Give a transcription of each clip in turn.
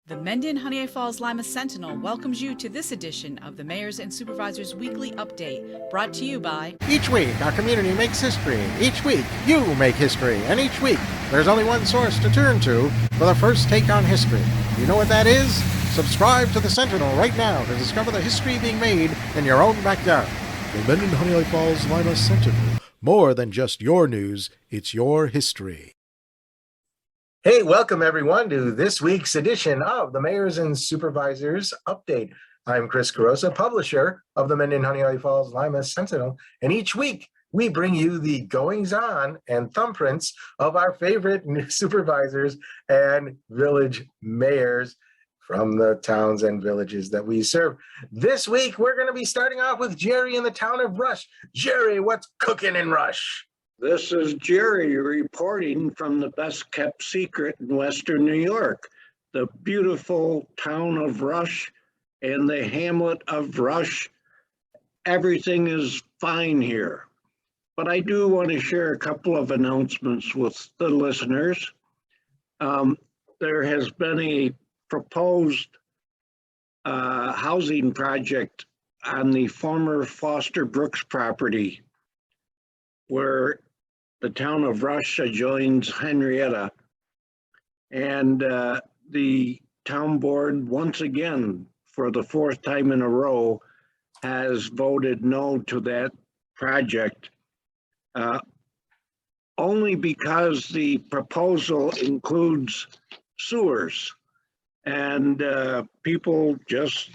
The Mendon-Honeoye Falls-Lima Sentinel welcomes you to this edition of the Mayor's and Supervisors Weekly Update, brought to you by... Each week, our community makes history. Each week, you make history. And each week, there's only one source to turn to for the first take on history. You know what that is? Subscribe to the Sentinel right now to discover the history being made in your own backyard. The Mendon-Honeoye Falls-Lima Sentinel. More than just your news, it's your history. Hey, welcome everyone to this week's edition of the Mayors and Supervisors Update. I'm Chris Carosa, publisher of the Mendon-Honeoye Falls-Lima Sentinel, and each week we bring you the goings-on and thumbprints of our favorite supervisors and village mayors from the towns and villages that we serve. This week we're going to be starting off with Jerry in the town of Rush. Jerry, what's cooking in Rush? This is Jerry reporting from the best kept secret in Western New York, the beautiful town of Rush and the hamlet of Rush. Everything is fine here. But I do want to share a couple of announcements with the listeners. There has been a proposed housing project on the former Foster Brooks property where the town of Rush adjoins Henrietta, and the town board, once again, for the fourth time in a row, has voted no to that project, only because the proposal includes sewers, and people just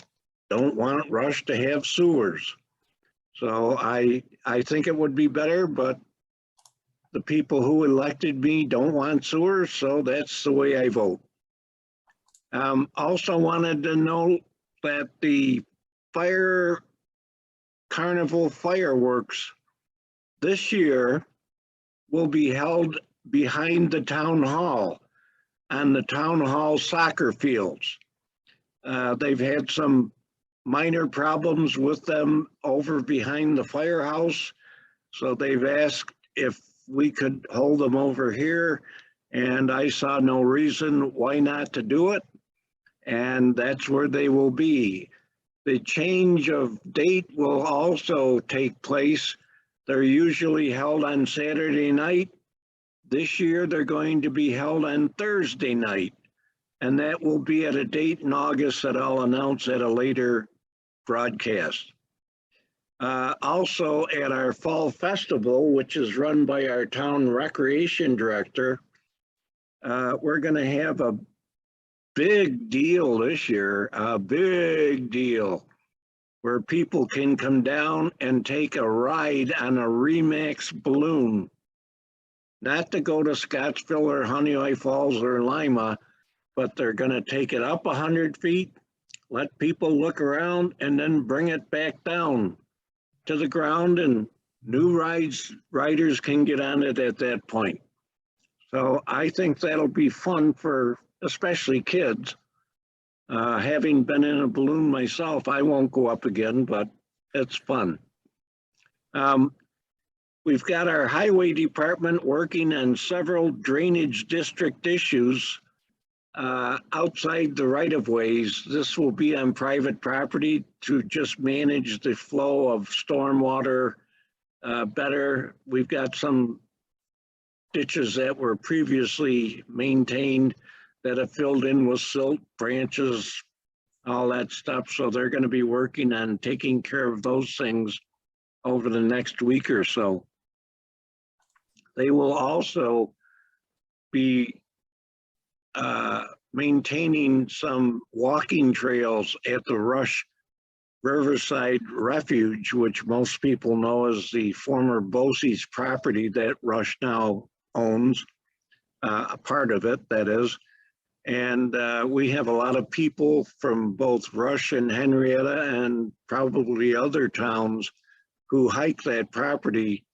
don't want Rush to have sewers. So I think it would be better, but the people who elected me don't want sewers, so that's the way I vote. Also wanted to note that the fire carnival fireworks this year will be held behind the town hall on the town hall soccer fields. They've had some minor problems with them over behind the firehouse, so they've asked if we could hold them over here, and I saw no reason why not to do it, and that's where they will be. The change of date will also take place. They're usually held on Saturday night. This year they're going to be held on Thursday night, and that will be at a date in August that I'll announce at a later broadcast. Also at our fall festival, which is run by our town recreation director, we're going to have a big deal this year, a big deal, where people can come down and take a ride on a Remax balloon, not to go to Scottsville or Honeoye Falls or Lima, but they're going to take it up 100 feet, let people look around, and then bring it back down to the ground, and new riders can get on it at that point. So I think that'll be fun for especially kids. Having been in a balloon myself, I won't go up again, but it's fun. We've got our highway department working on several drainage district issues outside the right-of-ways. This will be on private property to just manage the flow of stormwater better. We've got some ditches that were previously maintained that have filled in with silt, branches, all that stuff. So they're going to be working on taking care of those things over the next week or so. They will also be maintaining some walking trails at the Rush Riverside Refuge, which most people know as the former Bosse's property that Rush now owns, a part of it, that is. And we have a lot of people from both Rush and Henrietta and probably other towns who hike that property.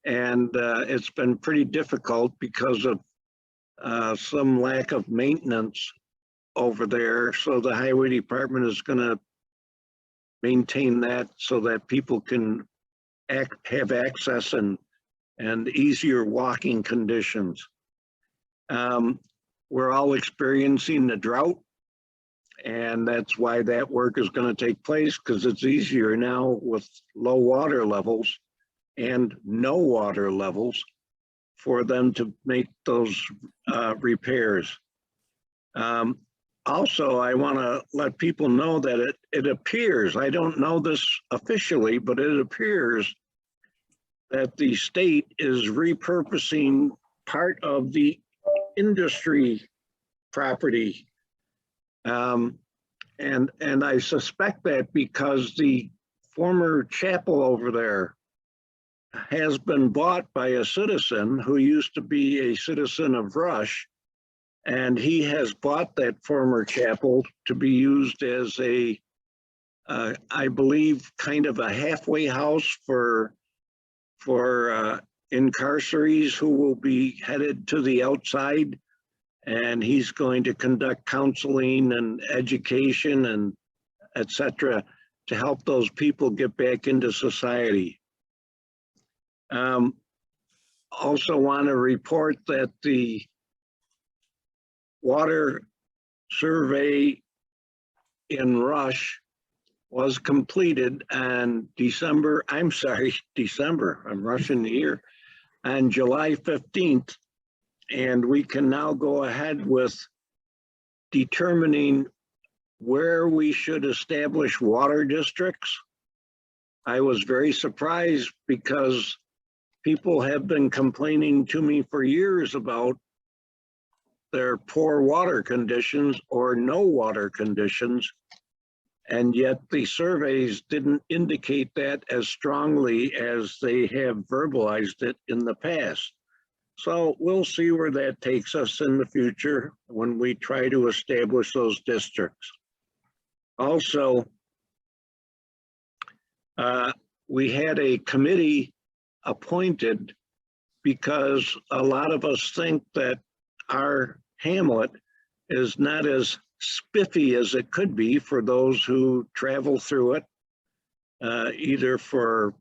And it's been pretty difficult because of some lack of maintenance over there. So the highway department is going to maintain that so that people can have access and easier walking conditions. We're all experiencing the drought And that's why that work is going to take place, because it's easier now with low water levels and no water levels for them to make those repairs. Also, I want to let people know that it appears, I don't know this officially, but it appears that the state is repurposing part of the industry property. And I suspect that because the former chapel over there has been bought by a citizen who used to be a citizen of Rush, and he has bought that former chapel to be used as a, I believe, kind of a halfway house for incarcerees who will be headed to the outside. And he's going to conduct counseling and education and et cetera to help those people get back into society. Also want to report that the water survey in Rush was completed on December, I'm rushing the year, on July 15th. And we can now go ahead with determining where we should establish water districts. I was very surprised because people have been complaining to me for years about their poor water conditions or no water conditions. And yet the surveys didn't indicate that as strongly as they have verbalized it in the past. So we'll see where that takes us in the future when we try to establish those districts. Also, we had a committee appointed because a lot of us think that our hamlet is not as spiffy as it could be for those who travel through it, either for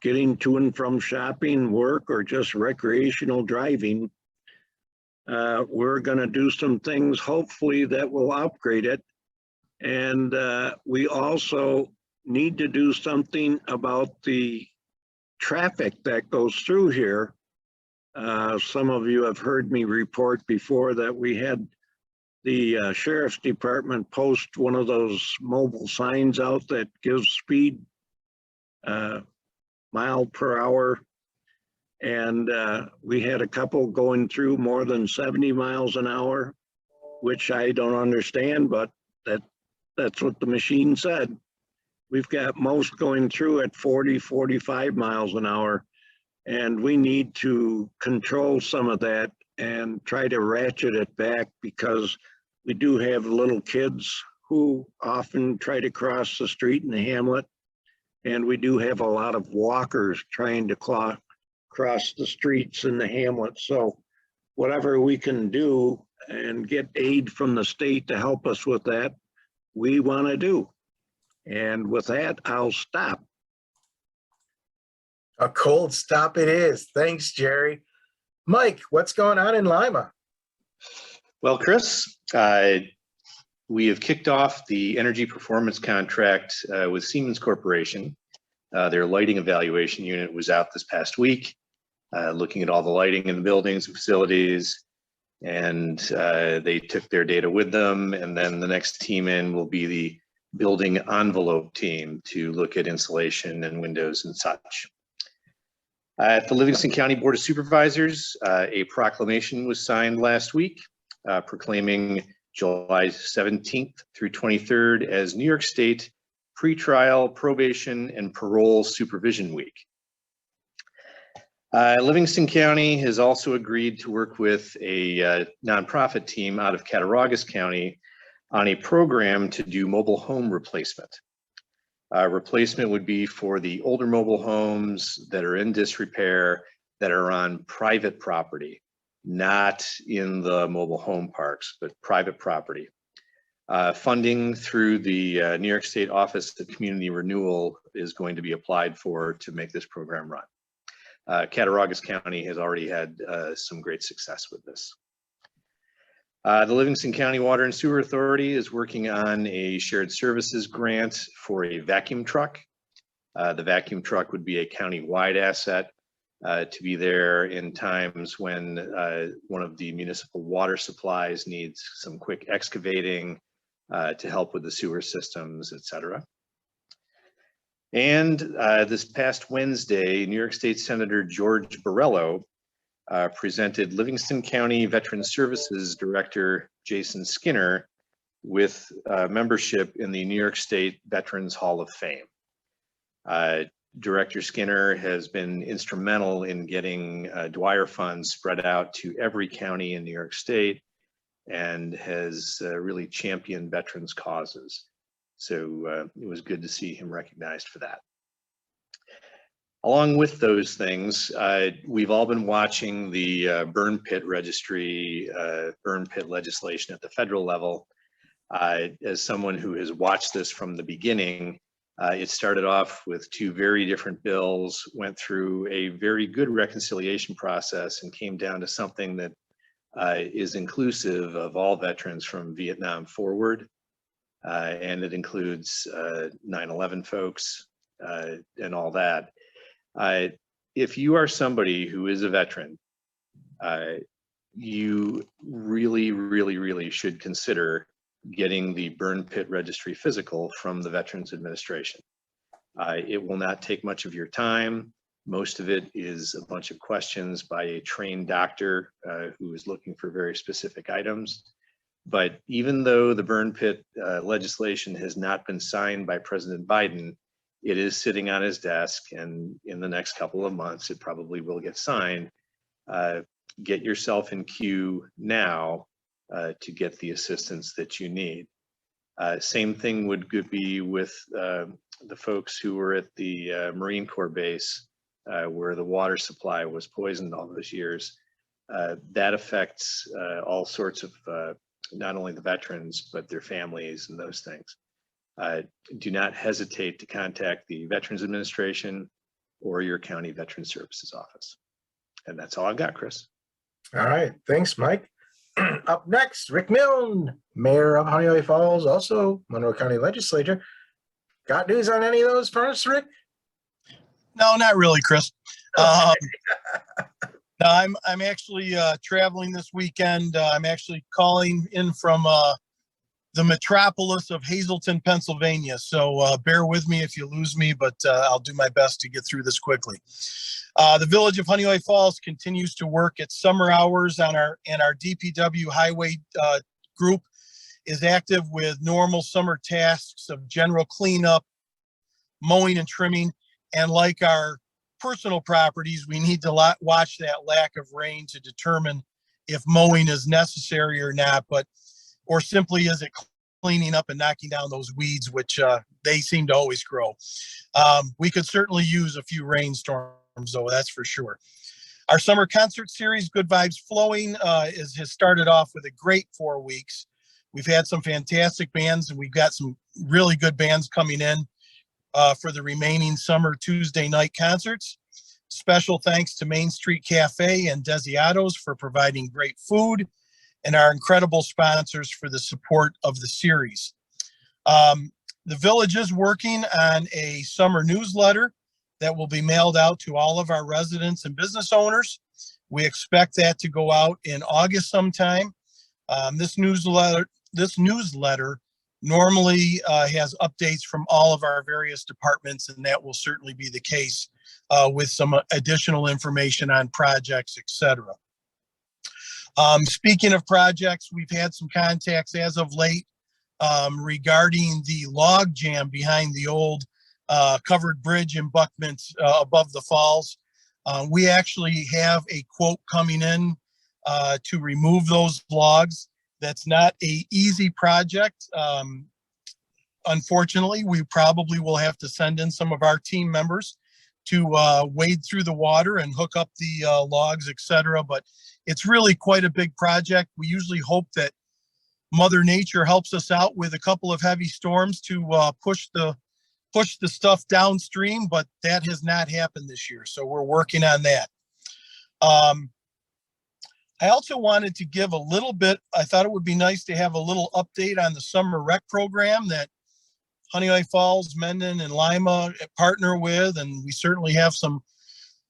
getting to and from shopping, work, or just recreational driving. We're going to do some things, hopefully, that will upgrade it. And we also need to do something about the traffic that goes through here. Some of you have heard me report before that we had the Sheriff's Department post one of those mobile signs out that gives speed mile per hour. And we had a couple going through more than 70 miles an hour, which I don't understand, but that's what the machine said. We've got most going through at 40, 45 miles an hour, and we need to control some of that and try to ratchet it back, because we do have little kids who often try to cross the street in the hamlet. And we do have a lot of walkers trying to cross the streets in the hamlet. So whatever we can do and get aid from the state to help us with that, we want to do. And with that, I'll stop. A cold stop it is. Thanks, Jerry. Mike, what's going on in Lima? Well, Chris, we have kicked off the energy performance contract with Siemens Corporation. Their lighting evaluation unit was out this past week, looking at all the lighting in the buildings and facilities, and they took their data with them. And then the next team in will be the building envelope team to look at insulation and windows and such. At the Livingston County Board of Supervisors, a proclamation was signed last week proclaiming July 17th through 23rd as New York State Pretrial, Probation, and Parole Supervision Week. Livingston County has also agreed to work with a nonprofit team out of Cattaraugus County on a program to do mobile home replacement. Replacement would be for the older mobile homes that are in disrepair, that are on private property, not in the mobile home parks, but private property. Funding through the New York State Office of Community Renewal is going to be applied for to make this program run. Cattaraugus County has already had some great success with this. The Livingston County Water and Sewer Authority is working on a shared services grant for a vacuum truck. The vacuum truck would be a county-wide asset to be there in times when one of the municipal water supplies needs some quick excavating to help with the sewer systems, et cetera. And this past Wednesday, New York State Senator George Borrello presented Livingston County Veteran Services Director Jason Skinner with membership in the New York State Veterans Hall of Fame. Director Skinner has been instrumental in getting Dwyer funds spread out to every county in New York State and has really championed veterans causes. So it was good to see him recognized for that. Along with those things, we've all been watching the burn pit registry, burn pit legislation at the federal level. As someone who has watched this from the beginning, it started off with two very different bills, went through a very good reconciliation process and came down to something that is inclusive of all veterans from Vietnam forward. And it includes 9/11 folks and all that. If you are somebody who is a veteran, you really should consider getting the burn pit registry physical from the Veterans Administration. It will not take much of your time. Most of it is a bunch of questions by a trained doctor who is looking for very specific items. But even though the burn pit legislation has not been signed by President Biden, it is sitting on his desk, and in the next couple of months, it probably will get signed. Get yourself in queue now to get the assistance that you need. Same thing would be with the folks who were at the Marine Corps base where the water supply was poisoned all those years. That affects all sorts of, not only the veterans, but their families and those things. Do not hesitate to contact the Veterans Administration or your county Veteran Services office. And that's all I've got, Chris. All right, thanks, Mike. Up next, Rick Milne, Mayor of Honeoye Falls, also Monroe County Legislature. Got news on any of those first, Rick? No, not really, Chris. No, I'm actually traveling this weekend. I'm actually calling in from the metropolis of Hazleton, Pennsylvania. So bear with me if you lose me, but I'll do my best to get through this quickly. The Village of Honeoye Falls continues to work at summer hours on our DPW highway group is active with normal summer tasks of general cleanup, mowing and trimming. And like our personal properties, we need to watch that lack of rain to determine if mowing is necessary or not, or simply is it cleaning up and knocking down those weeds, which they seem to always grow. We could certainly use a few rainstorms, though, that's for sure. Our summer concert series, Good Vibes Flowing, has started off with a great 4 weeks. We've had some fantastic bands, and we've got some really good bands coming in for the remaining summer Tuesday night concerts. Special thanks to Main Street Cafe and Desiatos for providing great food, and our incredible sponsors for the support of the series. The Village is working on a summer newsletter that will be mailed out to all of our residents and business owners. We expect that to go out in August sometime. This newsletter normally has updates from all of our various departments, and that will certainly be the case with some additional information on projects, etc. Speaking of projects, we've had some contacts as of late regarding the log jam behind the old covered bridge embankment above the falls. We actually have a quote coming in to remove those logs. That's not an easy project. Unfortunately, we probably will have to send in some of our team members to wade through the water and hook up the logs, etc. But it's really quite a big project. We usually hope that Mother Nature helps us out with a couple of heavy storms to push the stuff downstream, but that has not happened this year. So we're working on that. I also wanted to give a little bit, I thought it would be nice to have a little update on the summer rec program that Honeoye Falls, Mendon, and Lima partner with. And we certainly have some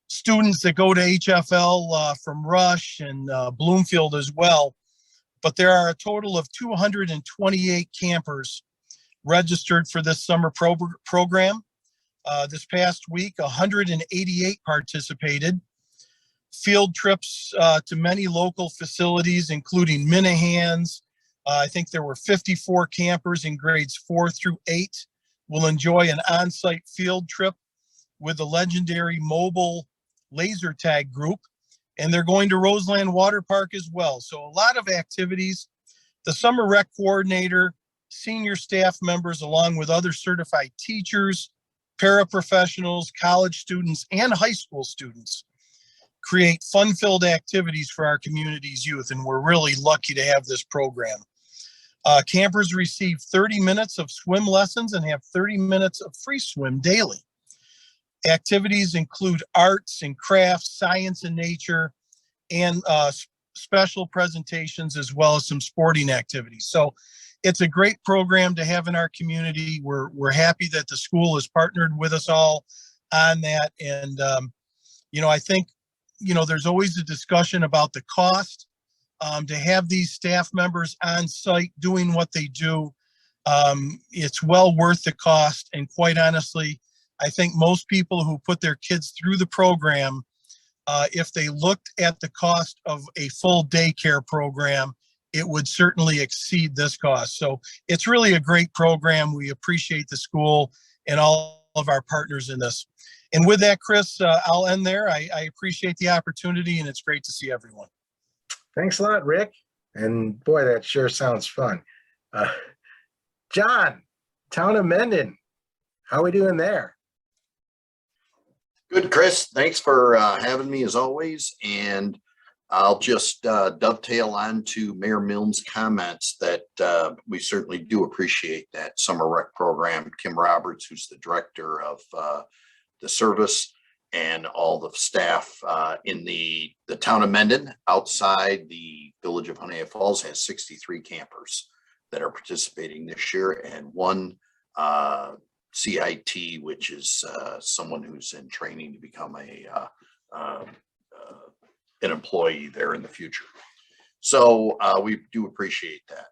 students that go to HFL from Rush and Bloomfield as well. But there are a total of 228 campers registered for this summer program. This past week, 188 participated. Field trips to many local facilities, including Minahans. I think there were 54 campers in grades 4 through 8 will enjoy an on-site field trip with the legendary mobile laser tag group. And they're going to Roseland Water Park as well. So a lot of activities. The summer rec coordinator, senior staff members, along with other certified teachers, paraprofessionals, college students, and high school students, create fun-filled activities for our community's youth. And we're really lucky to have this program. Campers receive 30 minutes of swim lessons and have 30 minutes of free swim daily. Activities include arts and crafts, science and nature, and special presentations, as well as some sporting activities. So it's a great program to have in our community. We're happy that the school has partnered with us all on that. And, I think, there's always a discussion about the cost. To have these staff members on site doing what they do, it's well worth the cost. And quite honestly, I think most people who put their kids through the program, if they looked at the cost of a full daycare program, it would certainly exceed this cost. So it's really a great program. We appreciate the school and all of our partners in this. And with that, Chris, I'll end there. I appreciate the opportunity, and it's great to see everyone. Thanks a lot, Rick. And boy, that sure sounds fun. John, town of Mendon, how are we doing there? Good, Chris. Thanks for having me as always. And I'll just dovetail on to Mayor Milne's comments that we certainly do appreciate that summer rec program. Kim Roberts, who's the director of the service, and all the staff in the town of Mendon outside the village of Honeoye Falls has 63 campers that are participating this year, and one CIT, which is someone who's in training to become an employee there in the future. So we do appreciate that.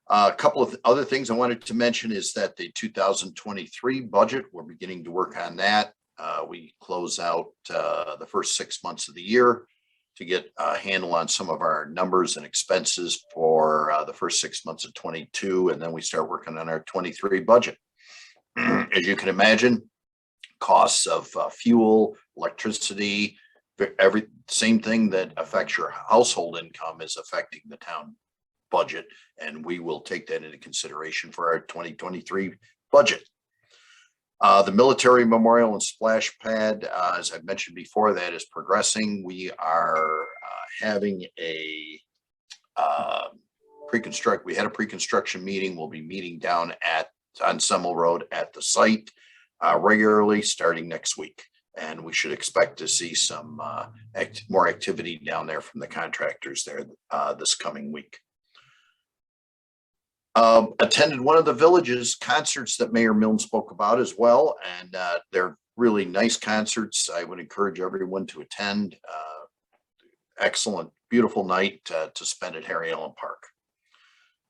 A couple of other things I wanted to mention is that the 2023 budget, we're beginning to work on that. We close out the first 6 months of the year to get a handle on some of our numbers and expenses for the first 6 months of 22, and then we start working on our 23 budget. As you can imagine, costs of fuel, electricity, same thing that affects your household income is affecting the town budget, and we will take that into consideration for our 2023 budget. The military memorial and splash pad, as I've mentioned before, that is progressing. We are having a we had a pre-construction meeting. We'll be meeting down on Semmel Road at the site regularly starting next week. And we should expect to see some more activity down there from the contractors there this coming week. Attended one of the village's concerts that Mayor Milne spoke about as well, and they're really nice concerts. I would encourage everyone to attend. Excellent, beautiful night to spend at Harry Allen Park.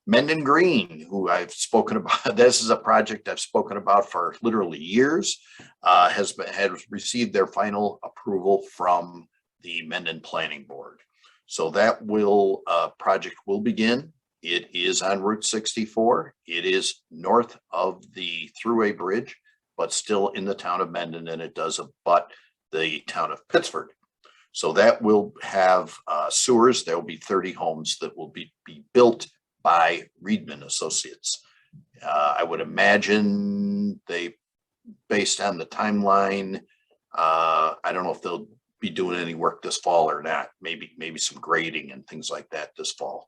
Mendon Green, who I've spoken about, this is a project I've spoken about for literally years, has received their final approval from the Mendon Planning Board. So that project will begin. It is on Route 64. It is north of the Thruway Bridge, but still in the town of Mendon, and it does abut the town of Pittsford. So that will have sewers. There will be 30 homes that will be built by Reedman Associates. I would imagine based on the timeline, I don't know if they'll be doing any work this fall or not. Maybe some grading and things like that this fall.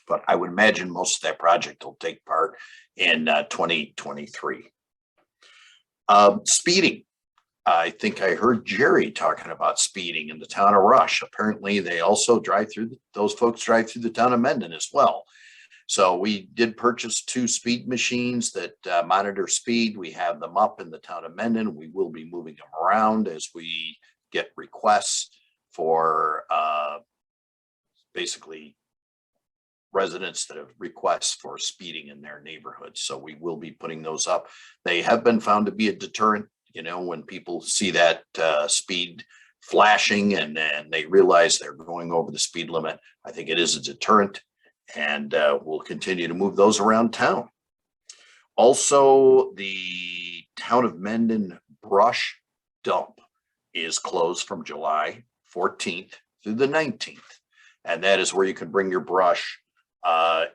But I would imagine most of that project will take part in 2023. Speeding. I think I heard Jerry talking about speeding in the town of Rush. Apparently, they also those folks drive through the town of Mendon as well. So we did purchase 2 speed machines that monitor speed. We have them up in the town of Mendon. We will be moving them around as we get requests for basically residents that have requests for speeding in their neighborhoods. So we will be putting those up. They have been found to be a deterrent. You know, when people see that speed flashing and they realize they're going over the speed limit, I think it is a deterrent, and we'll continue to move those around town. Also, the town of Mendon brush dump is closed from July 14th through the 19th. And that is where you can bring your brush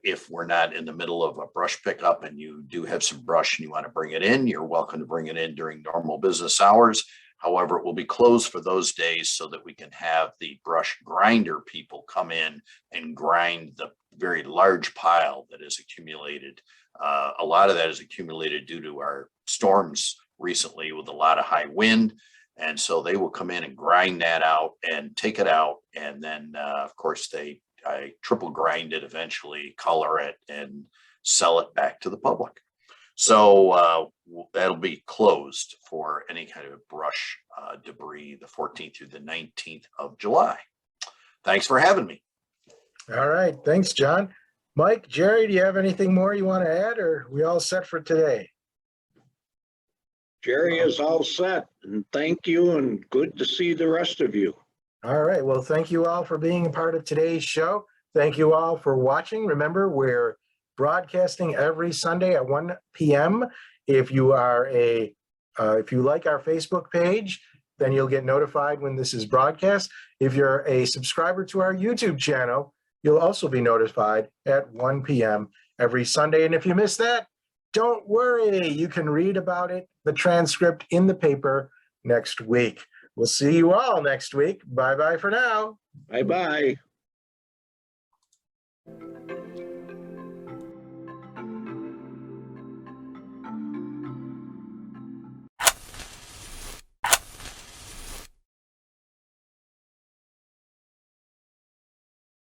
if we're not in the middle of a brush pickup and you do have some brush and you want to bring it in. You're welcome to bring it in during normal business hours. However, it will be closed for those days so that we can have the brush grinder people come in and grind the very large pile that is accumulated. A lot of that is accumulated due to our storms recently with a lot of high wind. And so they will come in and grind that out and take it out. And then, of course, I triple grind it eventually, color it, and sell it back to the public. So that'll be closed for any kind of brush debris the 14th through the 19th of July. Thanks for having me. All right. Thanks, John. Mike, Jerry, do you have anything more you want to add, or are we all set for today? Jerry is all set, and thank you, and good to see the rest of you. All right. Well, thank you all for being a part of today's show. Thank you all for watching. Remember, we're broadcasting every Sunday at 1 p.m. If you are if you like our Facebook page, then you'll get notified when this is broadcast. If you're a subscriber to our YouTube channel, you'll also be notified at 1 p.m. every Sunday. And if you miss that, don't worry. You can read about it, the transcript in the paper next week. We'll see you all next week. Bye-bye for now. Bye-bye.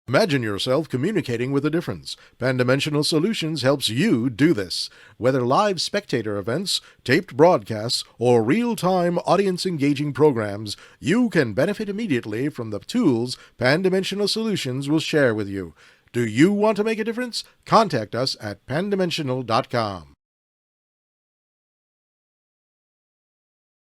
Imagine yourself communicating with a difference. Pan-Dimensional Solutions helps you do this. Whether live spectator events, taped broadcasts, or real-time audience-engaging programs, you can benefit immediately from the tools Pan-Dimensional Solutions will share with you. Do you want to make a difference? Contact us at pandimensional.com.